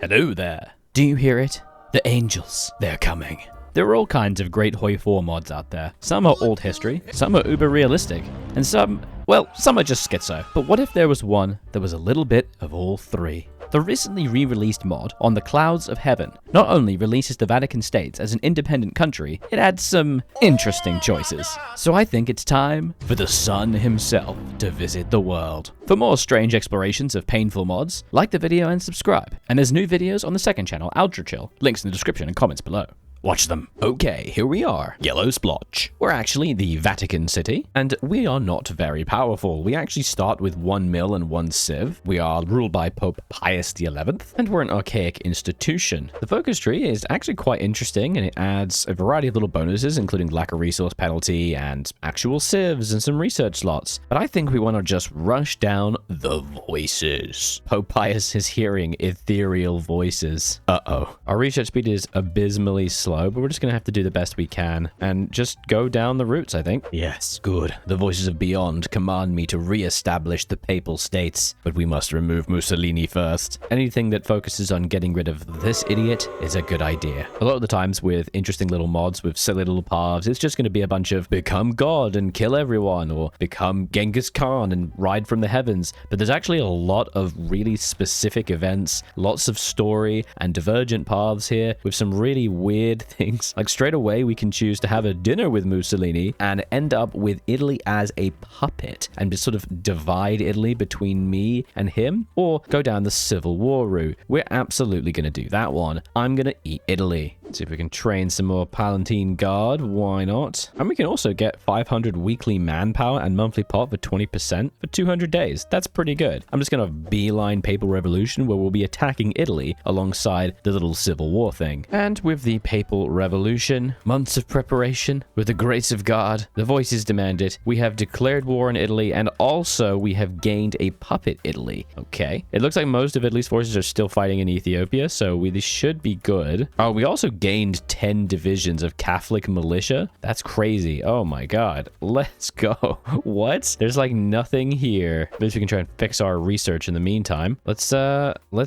Hello there. Do you hear it? The angels, they're coming. There are all kinds of great HOI4 mods out there. Some are old history, some are uber realistic, and some are just schizo. But what if there was one that was a little bit of all three? The recently re-released mod on the Clouds of Heaven not only releases the Vatican States as an independent country, it adds some interesting choices. So I think it's time for the sun himself to visit the world. For more strange explorations of painful mods, like the video and subscribe. And there's new videos on the second channel, Aldrahill. Links in the description and comments below. Watch them. Okay, here we are. Yellow splotch. We're actually the Vatican City, and we are not very powerful. We actually start with 1 mil and 1 civ. We are ruled by Pope Pius XI, and we're an archaic institution. The focus tree is actually quite interesting, and it adds a variety of little bonuses, including lack of resource penalty and actual civs and some research slots. But I think we want to just rush down the voices. Pope Pius is hearing ethereal voices. Uh-oh. Our research speed is abysmally slow, but we're just gonna have to do the best we can and just go down the routes, I think. Yes, good. The voices of beyond command me to re-establish the papal states, but we must remove Mussolini first. Anything that focuses on getting rid of this idiot is a good idea. A lot of the times with interesting little mods with silly little paths, it's just gonna be a bunch of become God and kill everyone, or become Genghis Khan and ride from the heavens. But there's actually a lot of really specific events, lots of story and divergent paths here with some really weird things. Like straight away we can choose to have a dinner with Mussolini and end up with Italy as a puppet and just sort of divide Italy between me and him, or go down the civil war route. We're absolutely going to do that one. I'm going to eat Italy. See if we can train some more Palatine Guard. Why not? And we can also get 500 weekly manpower and monthly pot for 20% for 200 days. That's pretty good. I'm just going to beeline Papal Revolution, where we'll be attacking Italy alongside the little civil war thing. And with the Papal Revolution, months of preparation, with the grace of God, the voices demand it. We have declared war on Italy, and also we have gained a puppet Italy. Okay. It looks like most of Italy's forces are still fighting in Ethiopia, so this should be good. Oh, we also gained 10 divisions of Catholic militia. That's crazy. Oh my god. Let's go. What? There's like nothing here. Maybe we can try and fix our research in the meantime. Let's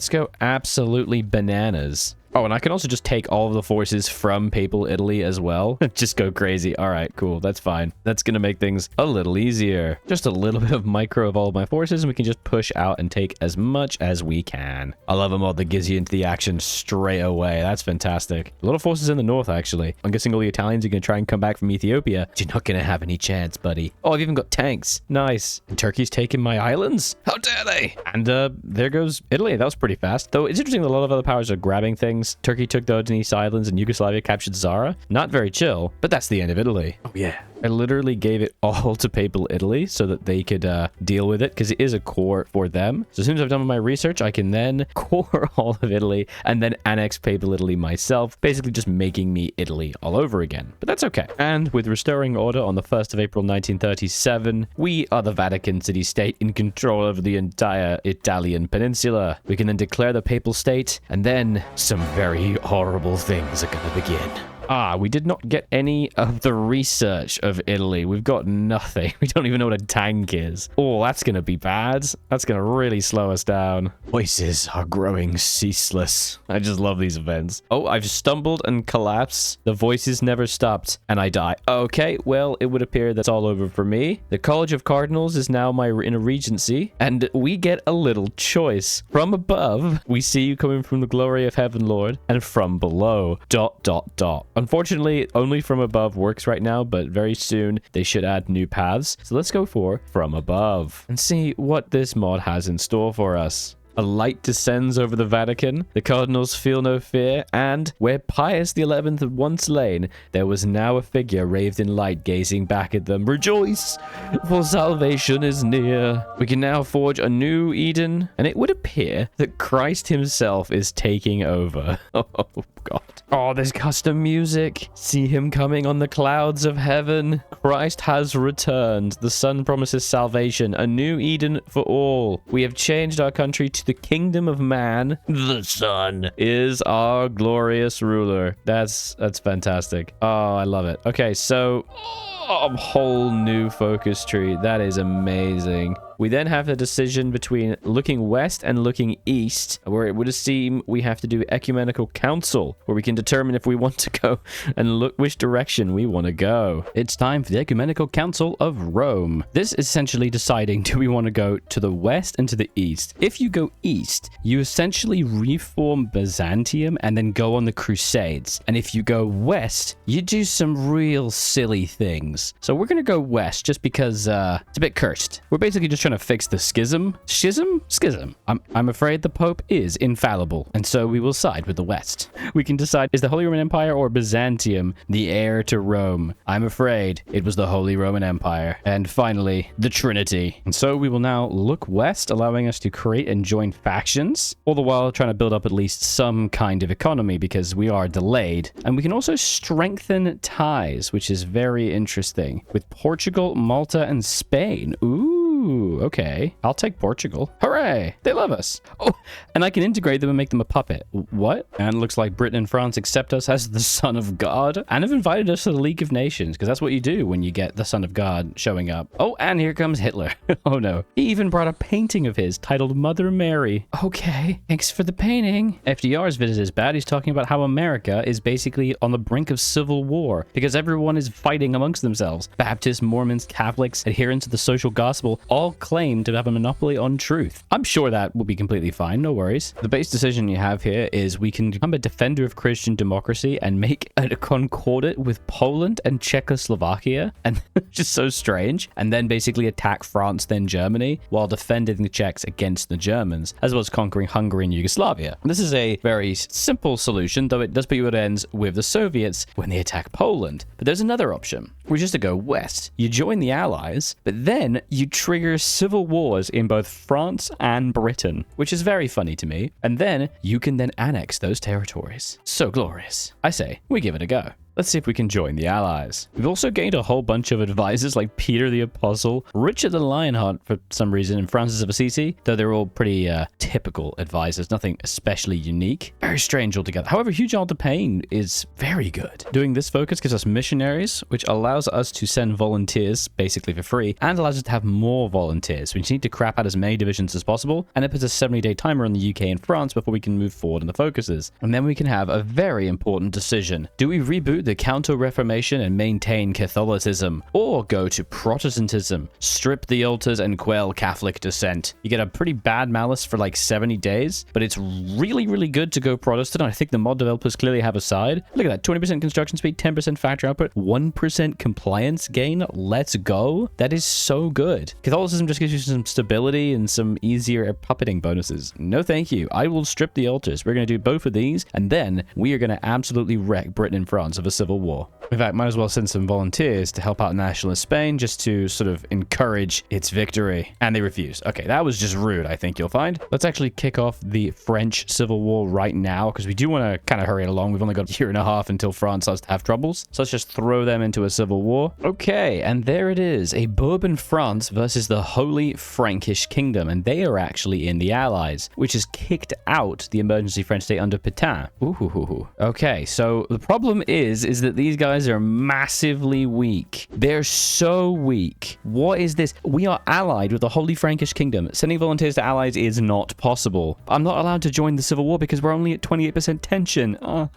go absolutely bananas. Oh, and I can also just take all of the forces from Papal Italy as well. Just go crazy. All right, cool. That's fine. That's going to make things a little easier. Just a little bit of micro of all of my forces, and we can just push out and take as much as we can. I love a mod that gives you into the action straight away. That's fantastic. A lot of forces in the north, actually. I'm guessing all the Italians are going to try and come back from Ethiopia. You're not going to have any chance, buddy. Oh, I've even got tanks. Nice. And Turkey's taking my islands? How dare they? And there goes Italy. That was pretty fast. Though it's interesting that a lot of other powers are grabbing things. Turkey took the Odenese Islands and Yugoslavia captured Zara. Not very chill, but that's the end of Italy. Oh yeah. I literally gave it all to Papal Italy so that they could deal with it, because it is a core for them. So as soon as I've done my research, I can then core all of Italy and then annex Papal Italy myself, basically just making me Italy all over again. But that's okay. And with restoring order on the 1st of April 1937, we are the Vatican City state in control over the entire Italian peninsula. We can then declare the Papal State, and then some very horrible things are going to begin. Ah, we did not get any of the research of Italy. We've got nothing. We don't even know what a tank is. Oh, that's going to be bad. That's going to really slow us down. Voices are growing ceaseless. I just love these events. Oh, I've stumbled and collapsed. The voices never stopped, and I die. Okay, well, it would appear that's all over for me. The College of Cardinals is now in a regency, and we get a little choice. From above, we see you coming from the glory of heaven, Lord, and from below, ... Unfortunately, only from above works right now, but very soon they should add new paths. So let's go for from above and see what this mod has in store for us. A light descends over the Vatican, the cardinals feel no fear, and where Pius XI had once lain, there was now a figure wraithed in light gazing back at them. Rejoice, for salvation is near. We can now forge a new Eden, and it would appear that Christ himself is taking over. Oh, God. Oh, there's custom music. See him coming on the clouds of heaven. Christ has returned. The Son promises salvation, a new Eden for all. We have changed our country to the kingdom of man. The Son is our glorious ruler. That's fantastic. Oh, I love it. Okay, so a whole new focus tree. That is amazing. We then have the decision between looking west and looking east, where it would seem we have to do ecumenical council, where we can determine if we want to go and look which direction we want to go. It's time for the Ecumenical Council of Rome. This is essentially deciding, do we want to go to the west and to the east? If you go east, you essentially reform Byzantium and then go on the Crusades. And if you go west, you do some real silly things. So we're going to go west just because it's a bit cursed. We're basically just trying to fix the schism. Schism. I'm afraid the Pope is infallible, and so we will side with the west. We can decide, is the Holy Roman Empire or Byzantium the heir to Rome? I'm afraid it was the Holy Roman Empire. And finally, the Trinity. And so we will now look west, allowing us to create and join factions, all the while trying to build up at least some kind of economy because we are delayed. And we can also strengthen ties, which is very interesting, with Portugal, Malta, and Spain. Ooh, okay. I'll take Portugal. Hooray! They love us. Oh, and I can integrate them and make them a puppet. What? And it looks like Britain and France accept us as the Son of God and have invited us to the League of Nations, because that's what you do when you get the Son of God showing up. Oh, and here comes Hitler. Oh no. He even brought a painting of his titled Mother Mary. Okay, thanks for the painting. FDR's visit is bad. He's talking about how America is basically on the brink of civil war because everyone is fighting amongst themselves. Baptists, Mormons, Catholics, adherents of the social gospel all claim to have a monopoly on truth. I'm sure that will be completely fine, no worries. The base decision you have here is we can become a defender of Christian democracy and make a concordat with Poland and Czechoslovakia, and just so strange, and then basically attack France, then Germany, while defending the Czechs against the Germans, as well as conquering Hungary and Yugoslavia. This is a very simple solution, though it does put you at ends with the Soviets when they attack Poland. But there's another option, which is to go west. You join the Allies, but then you trigger civil wars in both France and Britain, which is very funny to me. And then you can then annex those territories. So glorious. I say, we give it a go. Let's see if we can join the Allies. We've also gained a whole bunch of advisors like Peter the Apostle, Richard the Lionheart for some reason, and Francis of Assisi, though they're all pretty typical advisors, nothing especially unique. Very strange altogether. However, Huge Altar Pain is very good. Doing this focus gives us missionaries, which allows us to send volunteers basically for free, and allows us to have more volunteers. We just need to crap out as many divisions as possible, and it puts a 70-day timer on the UK and France before we can move forward in the focuses. And then we can have a very important decision. Do we reboot the Counter-Reformation and maintain Catholicism, or go to Protestantism, strip the altars and quell Catholic dissent? You get a pretty bad malice for like 70 days, but it's really, really good to go Protestant. I think the mod developers clearly have a side. Look at that, 20% construction speed, 10% factory output, 1% compliance gain. Let's go. That is so good. Catholicism just gives you some stability and some easier puppeting bonuses. No thank you. I will strip the altars. We're going to do both of these, and then we are going to absolutely wreck Britain and France of a civil war. In fact, might as well send some volunteers to help out nationalist Spain just to sort of encourage its victory. And they refuse. Okay, that was just rude, I think you'll find. Let's actually kick off the French Civil War right now, because we do want to kind of hurry it along. We've only got a year and a half until France starts to have troubles. So let's just throw them into a civil war. Okay, and there it is. A Bourbon France versus the Holy Frankish Kingdom. And they are actually in the Allies, which has kicked out the emergency French state under Pétain. Ooh. Okay, so the problem is that these guys are massively weak. They're so weak. What is this? We are allied with the Holy Frankish Kingdom. Sending volunteers to allies is not possible. I'm not allowed to join the civil war because we're only at 28% tension. Oh,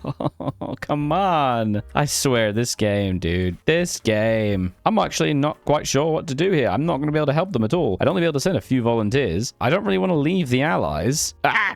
come on. I swear, this game, dude. This game. I'm actually not quite sure what to do here. I'm not going to be able to help them at all. I'd only be able to send a few volunteers. I don't really want to leave the allies.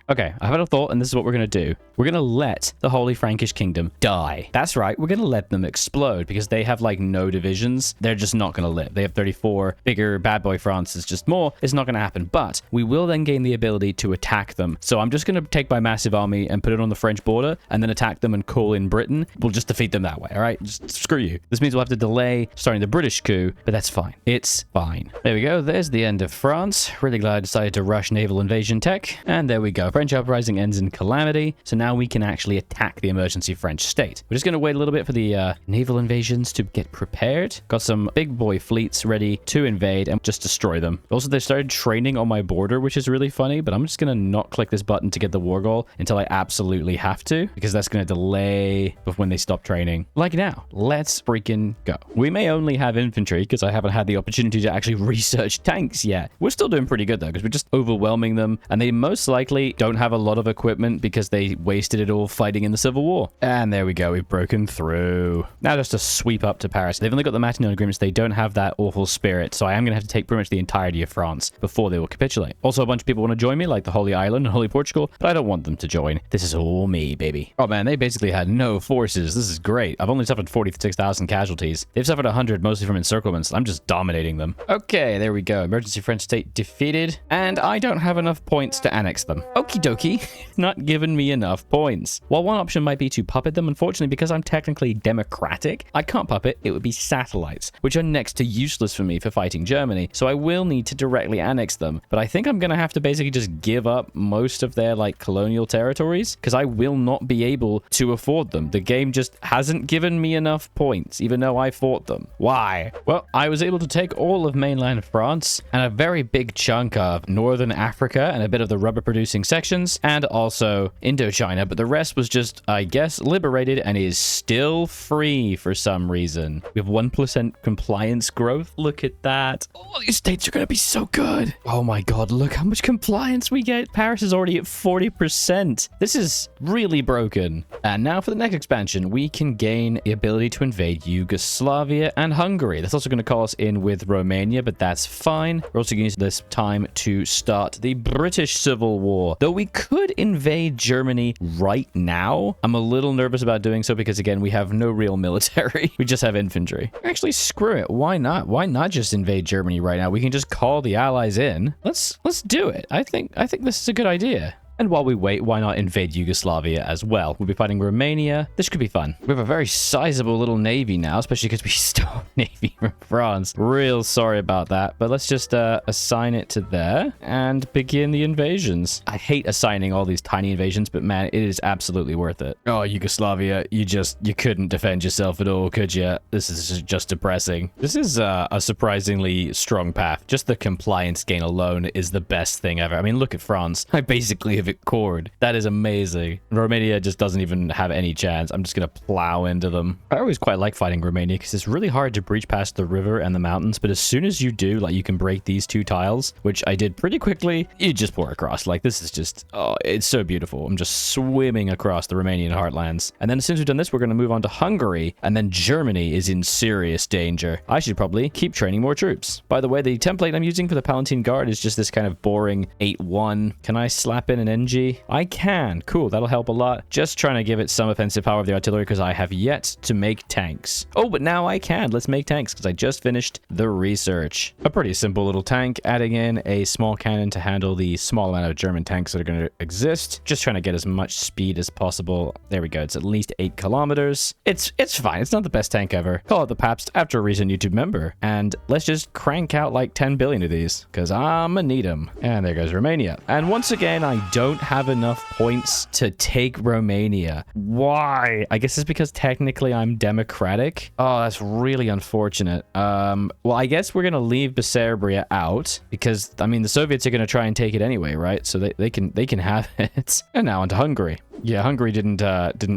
Okay, I've had a thought, and this is what we're going to do. We're going to let the Holy Frankish Kingdom die. That's right. We're going to let them explode because they have like no divisions. They're just not going to live. They have 34. Bigger bad boy France is just more. It's not going to happen. But we will then gain the ability to attack them. So I'm just going to take my massive army and put it on the French border and then attack them and call in Britain. We'll just defeat them that way. All right. Just screw you. This means we'll have to delay starting the British coup, but that's fine. It's fine. There we go. There's the end of France. Really glad I decided to rush naval invasion tech. And there we go. French uprising ends in calamity. So now we can actually attack the emergency French state. We're just going to wait a little little bit for the naval invasions to get prepared. Got some big boy fleets ready to invade and just destroy them. Also, they started training on my border, which is really funny, but I'm just going to not click this button to get the war goal until I absolutely have to, because that's going to delay when they stop training. Like now, let's freaking go. We may only have infantry because I haven't had the opportunity to actually research tanks yet. We're still doing pretty good though, because we're just overwhelming them, and they most likely don't have a lot of equipment because they wasted it all fighting in the Civil War. And there we go, we've broken through. Now just to sweep up to Paris. They've only got the Matignon agreements. They don't have that awful spirit, so I am going to have to take pretty much the entirety of France before they will capitulate. Also, a bunch of people want to join me, like the Holy Island and Holy Portugal, but I don't want them to join. This is all me, baby. Oh man, they basically had no forces. This is great. I've only suffered 46,000 casualties. They've suffered 100, mostly from encirclements. I'm just dominating them. Okay, there we go. Emergency French state defeated, and I don't have enough points to annex them. Okie dokie. Not giving me enough points. While one option might be to puppet them, unfortunately, because I'm technically democratic, I can't puppet. It would be satellites, which are next to useless for me for fighting Germany, so I will need to directly annex them. But I think I'm going to have to basically just give up most of their, like, colonial territories, because I will not be able to afford them. The game just hasn't given me enough points, even though I fought them. Why? Well, I was able to take all of mainland France and a very big chunk of northern Africa and a bit of the rubber-producing sections, and also Indochina, but the rest was just, I guess, liberated and is still free for some reason. We have 1% compliance growth. Look at that. All these states are going to be so good. Oh my god, look how much compliance we get. Paris is already at 40%. This is really broken. And now for the next expansion, we can gain the ability to invade Yugoslavia and Hungary. That's also going to call us in with Romania, but that's fine. We're also going to use this time to start the British Civil War. Though we could invade Germany right now, I'm a little nervous about doing so because, again, we have no real military. We just have infantry. Actually, screw it. Why not? Why not just invade Germany right now? We can just call the Allies in. Let's do it. I think this is a good idea. And while we wait, why not invade Yugoslavia as well? We'll be fighting Romania. This could be fun. We have a very sizable little navy now, especially because we stole navy from France. Real sorry about that, but let's just assign it to there and begin the invasions. I hate assigning all these tiny invasions, but man, it is absolutely worth it. Oh, Yugoslavia, you couldn't defend yourself at all, could you? This is just depressing. This is a surprisingly strong path. Just the compliance gain alone is the best thing ever. I mean, look at France. I basically have it cored. That is amazing. Romania just doesn't even have any chance. I'm just gonna plow into them. I always quite like fighting Romania because it's really hard to breach past the river and the mountains, but as soon as you do, like, you can break these two tiles, which I did pretty quickly, you just pour across. Like, this is just, oh, it's so beautiful. I'm just swimming across the Romanian heartlands. And then as soon as we've done this, we're gonna move on to Hungary, and then Germany is in serious danger. I should probably keep training more troops. By the way, the template I'm using for the Palatine Guard is just this kind of boring 8-1. Can I slap in an NG? I can. Cool, that'll help a lot. Just trying to give it some offensive power of the artillery because I have yet to make tanks. Oh, but now I can. Let's make tanks because I just finished the research. A pretty simple little tank, adding in a small cannon to handle the small amount of German tanks that are going to exist. Just trying to get as much speed as possible. There we go. It's at least 8 kilometers. It's fine. It's not the best tank ever. Call it the Pabst after a recent YouTube member. And let's just crank out like 10 billion of these because I'm gonna need them. And there goes Romania. And once again, I don't have enough points to take Romania. Why? I guess it's because technically I'm democratic. Oh, that's really unfortunate. Well, I guess we're gonna leave Bessarabia out because, I mean, the Soviets are gonna try and take it anyway, right? So they can have it. And now onto Hungary. Yeah, Hungary didn't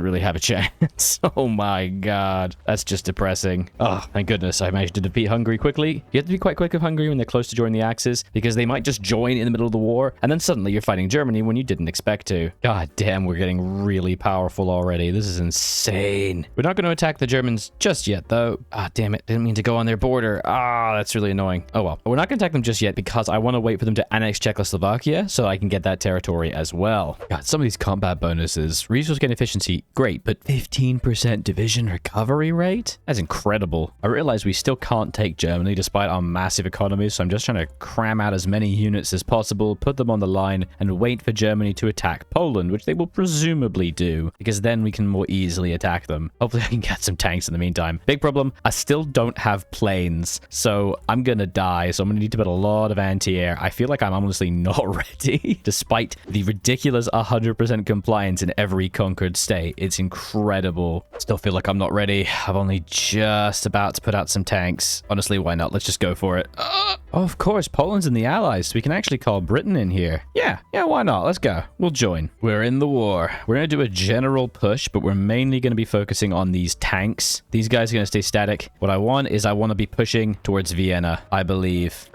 really have a chance. Oh my god. That's just depressing. Oh, thank goodness I managed to defeat Hungary quickly. You have to be quite quick with Hungary when they're close to joining the Axis because they might just join in the middle of the war and then suddenly you're fighting Germany when you didn't expect to. God damn, we're getting really powerful already. This is insane. We're not going to attack the Germans just yet, though. Ah, damn it. Didn't mean to go on their border. Ah, that's really annoying. Oh well. We're not going to attack them just yet because I want to wait for them to annex Czechoslovakia so I can get that territory as well. God, some of these combat bonuses. Resource gain efficiency, great, but 15% division recovery rate? That's incredible. I realize we still can't take Germany despite our massive economy, so I'm just trying to cram out as many units as possible, put them on the line, and wait for Germany to attack Poland, which they will presumably do, because then we can more easily attack them. Hopefully I can get some tanks in the meantime. Big problem, I still don't have planes, so I'm gonna die, so I'm gonna need to build a lot of anti-air. I feel like I'm honestly not ready, despite the ridiculous 100% compliance. planes in every conquered state. It's incredible. Still feel like I'm not ready. I'm only just about to put out some tanks. Honestly, why not? Let's just go for it. Oh, of course, Poland's in the Allies, so we can actually call Britain in here. Yeah, why not? Let's go. We'll join. We're in the war. We're going to do a general push, but we're mainly going to be focusing on these tanks. These guys are going to stay static. What I want to be pushing towards Vienna, I believe.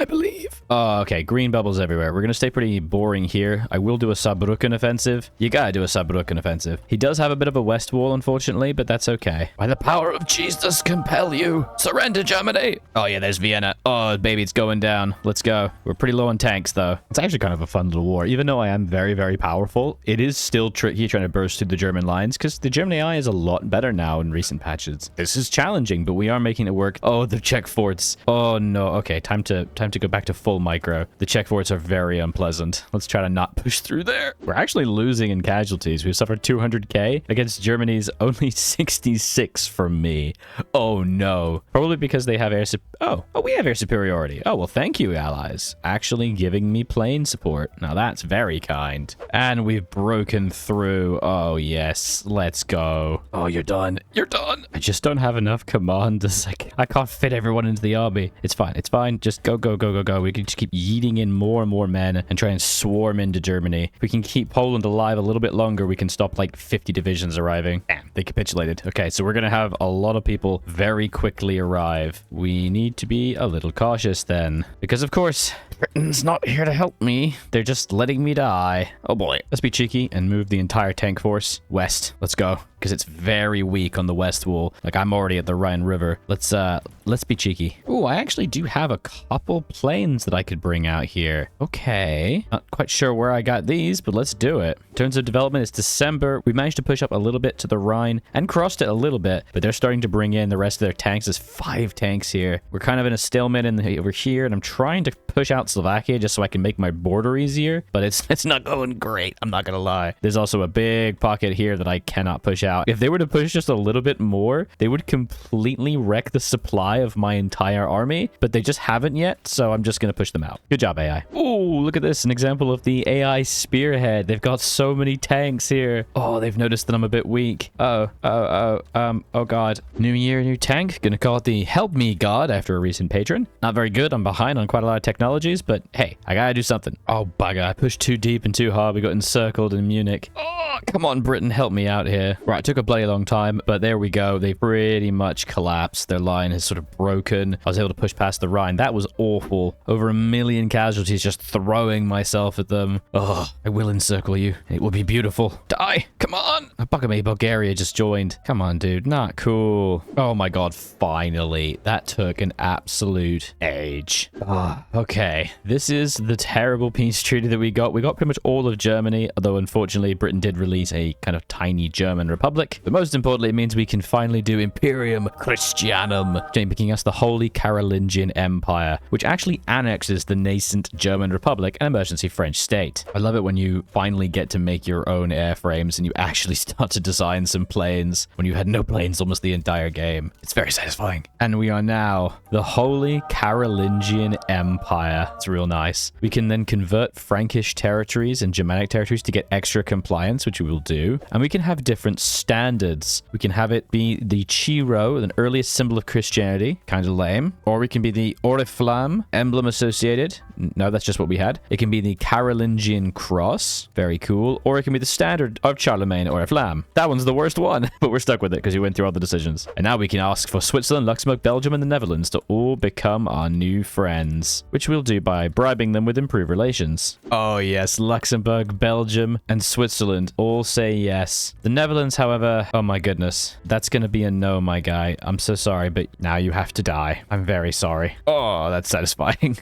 Oh, okay. Green bubbles everywhere. We're going to stay pretty boring here. I will do a Saarbrücken offensive. You gotta do a Saarbrücken offensive. He does have a bit of a west wall, unfortunately, but that's okay. By the power of Jesus, compel you. Surrender, Germany. Oh, yeah, there's Vienna. Oh, baby, it's going down. Let's go. We're pretty low on tanks, though. It's actually kind of a fun little war. Even though I am very, very powerful, it is still tricky trying to burst through the German lines because the German AI is a lot better now in recent patches. This is challenging, but we are making it work. Oh, the Czech forts. Oh, no. Okay, time to go back to full micro. The Czech forts are very unpleasant. Let's try to not push through there. We're actually losing in casualties. We've suffered 200k against Germany's only 66 from me. Oh, no. Probably because they have we have air superiority. Oh, well, thank you, allies. Actually giving me plane support. Now, that's very kind. And we've broken through. Oh, yes. Let's go. Oh, you're done. You're done. I just don't have enough commanders. I can't fit everyone into the army. It's fine. It's fine. Just go, go, go, go, go. We can just keep yeeting in more and more men and try and swarm into Germany. If we can keep Poland alive a little bit longer, we can stop like 50 divisions arriving. Damn, they capitulated. Okay, so we're going to have a lot of people very quickly arrive. We need to be a little cautious then. Because of course, Britain's not here to help me. They're just letting me die. Oh boy. Let's be cheeky and move the entire tank force west. Let's go. Because it's very weak on the west wall. Like, I'm already at the Rhine River. Let's be cheeky. Oh, I actually do have a couple planes that I could bring out here. Okay. Not quite sure where I got these, but let's do it. In terms of development, it's December. We managed to push up a little bit to the Rhine and crossed it a little bit, but they're starting to bring in the rest of their tanks. There's 5 tanks here. We're kind of in a stalemate over here, and I'm trying to push out Slovakia just so I can make my border easier, but it's not going great. I'm not gonna lie. There's also a big pocket here that I cannot push out. If they were to push just a little bit more, they would completely wreck the supply of my entire army, but they just haven't yet, so I'm just gonna push them out. Good job, AI. Oh, look at this. An example of the AI spearhead. They've got so many tanks here. Oh, they've noticed that I'm a bit weak. Oh god. New year, new tank. Gonna call it the Help Me God after a recent patron. Not very good. I'm behind on quite a lot of technologies, but hey, I gotta do something. Oh, bugger. I pushed too deep and too hard. We got encircled in Munich. Oh, come on, Britain. Help me out here. Right, it took a bloody long time, but there we go. They pretty much collapsed. Their line has sort of broken. I was able to push past the Rhine. That was awful. Over 1 million casualties just throwing myself at them. Oh, I will encircle you. It will be beautiful. Die. Come on. Oh, bugger me. Bulgaria just joined. Come on, dude. Not cool. Oh my god. Finally. That took an absolute age. Okay. This is the terrible peace treaty that we got. We got pretty much all of Germany, although unfortunately Britain did release a kind of tiny German republic. But most importantly, it means we can finally do Imperium Christianum, making us the Holy Carolingian Empire, which actually annexes the nascent German Republic, an emergency French state. I love it when you finally get to make your own airframes and you actually start to design some planes when you had no planes almost the entire game. It's very satisfying. And we are now the Holy Carolingian Empire. It's real nice. We can then convert Frankish territories and Germanic territories to get extra compliance, which we will do. And we can have different standards. We can have it be the Chiro, the earliest symbol of Christianity, kind of lame. Or we can be the Oriflamme, emblem associated. No, that's just what we had. It can be the Carolingian cross. Very cool. Or it can be the standard of Charlemagne Oriflamme. That one's the worst one, but we're stuck with it because we went through all the decisions. And now we can ask for Switzerland, Luxembourg, Belgium, and the Netherlands to all become our new friends, which we'll do by bribing them with improved relations. Oh yes, Luxembourg, Belgium, and Switzerland all say yes. The Netherlands, however, oh my goodness, that's gonna be a no, my guy. I'm so sorry, but now you have to die. I'm very sorry. Oh, that's satisfying.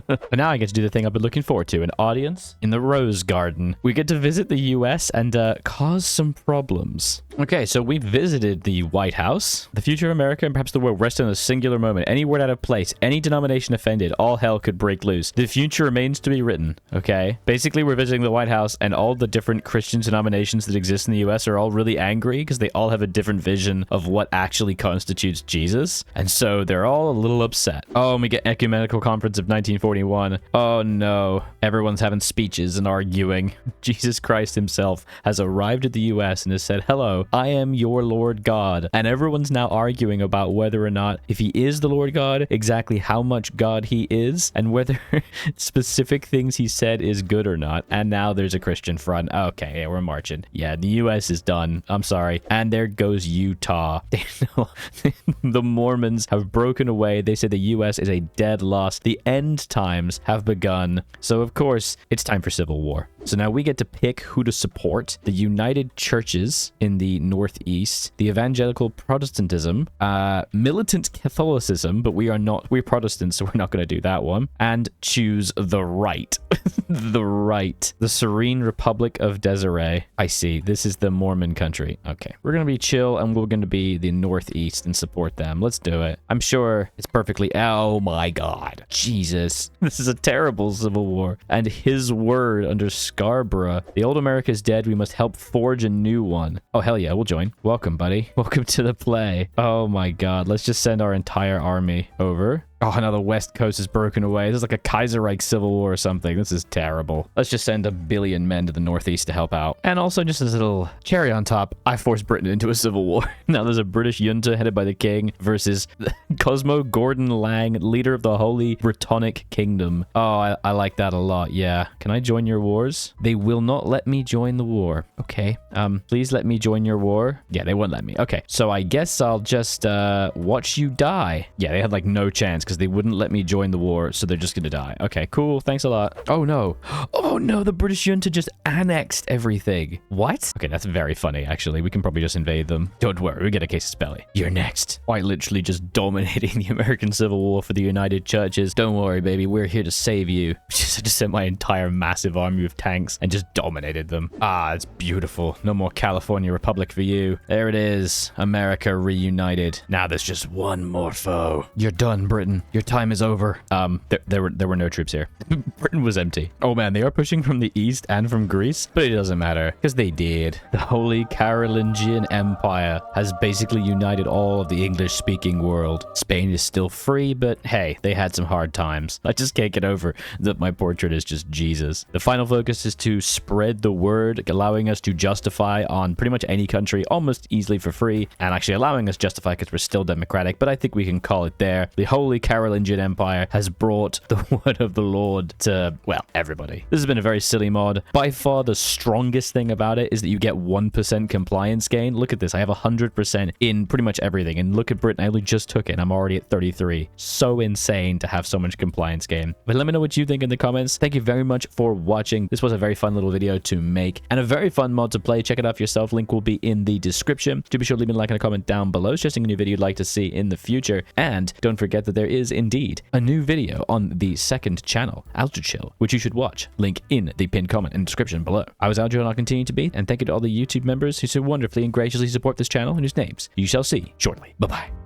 But now I get to do the thing I've been looking forward to, an audience in the Rose Garden. We get to visit the US and cause some problems. Okay, so we visited the White House. The future of America and perhaps the world rest in a singular moment. Any word out of place, any denomination offended, all hell could break loose. The future remains to be written, okay? Basically, we're visiting the White House and all the different Christian denominations that exist in the US are all really angry because they all have a different vision of what actually constitutes Jesus. And so they're all a little upset. Oh, and we get Ecumenical Conference of 1941. Oh no, everyone's having speeches and arguing. Jesus Christ himself has arrived at the US and has said, hello, I am your Lord God. And everyone's now arguing about whether or not, if he is the Lord God, exactly how much God he is, and whether specific things he said is good or not. And now there's a Christian front. Okay, yeah, we're marching. Yeah, the US is done. I'm sorry. And there goes Utah. The Mormons have broken away. They say the US is a dead loss. The end times have begun. So, of course, it's time for civil war. So now we get to pick who to support. The United Churches in the Northeast, the Evangelical Protestantism, militant Catholicism, but we're Protestants, so we're not going to do that one, and choose the right. The Serene Republic of Desiree. I see. This is the Mormon country. Okay. We're going to be chill, and we're going to be the Northeast and support them. Let's do it. I'm sure it's perfectly... Oh my God. Jesus. This is a terrible civil war. And his word under Scarborough. The old America is dead. We must help forge a new one. Oh, hell yeah. We'll join. Welcome, buddy. Welcome to the play. Oh my God. Let's just send our entire army over. Oh, now the West Coast is broken away. This is like a Kaiserreich civil war or something. This is terrible. Let's just send 1 billion men to the Northeast to help out. And also, just as a little cherry on top, I forced Britain into a civil war. Now there's a British junta headed by the king versus Cosmo Gordon Lang, leader of the Holy Brittonic Kingdom. Oh, I like that a lot. Yeah. Can I join your wars? They will not let me join the war. Okay. Please let me join your war. Yeah, they won't let me. Okay. So I guess I'll just watch you die. Yeah, they had like no chance because they wouldn't let me join the war, so they're just gonna die. Okay, cool. Thanks a lot. Oh no. Oh no, the British junta just annexed everything. What? Okay, that's very funny, actually. We can probably just invade them. Don't worry, we get a case of spelly. You're next. Quite literally just dominating the American Civil War for the United Churches. Don't worry, baby. We're here to save you. I just sent my entire massive army of tanks and just dominated them. Ah, it's beautiful. No more California Republic for you. There it is. America reunited. Now there's just one more foe. You're done, Britain. Your time is over. There were no troops here. Britain was empty. Oh man, they are pushing from the east and from Greece, but it doesn't matter because they did. The Holy Carolingian Empire has basically united all of the English-speaking world. Spain is still free, but hey, they had some hard times. I just can't get over that my portrait is just Jesus. The final focus is to spread the word, allowing us to justify on pretty much any country almost easily for free, and actually allowing us justify because we're still democratic, but I think we can call it there. The Holy Carolingian Empire has brought the word of the Lord to, well, everybody. This has been a very silly mod. By far the strongest thing about it is that you get 1% compliance gain. Look at this. I have 100% in pretty much everything. And look at Britain. I only just took it and I'm already at 33. So insane to have so much compliance gain. But let me know what you think in the comments. Thank you very much for watching. This was a very fun little video to make and a very fun mod to play. Check it out for yourself. Link will be in the description. Do be sure to leave me a like and a comment down below suggesting a new video you'd like to see in the future. And don't forget that there is indeed a new video on the second channel, Aldrahill, which you should watch. Link in the pinned comment and description below. I was Aldrahill and I'll continue to be, and thank you to all the YouTube members who so wonderfully and graciously support this channel and whose names you shall see shortly. Bye-bye.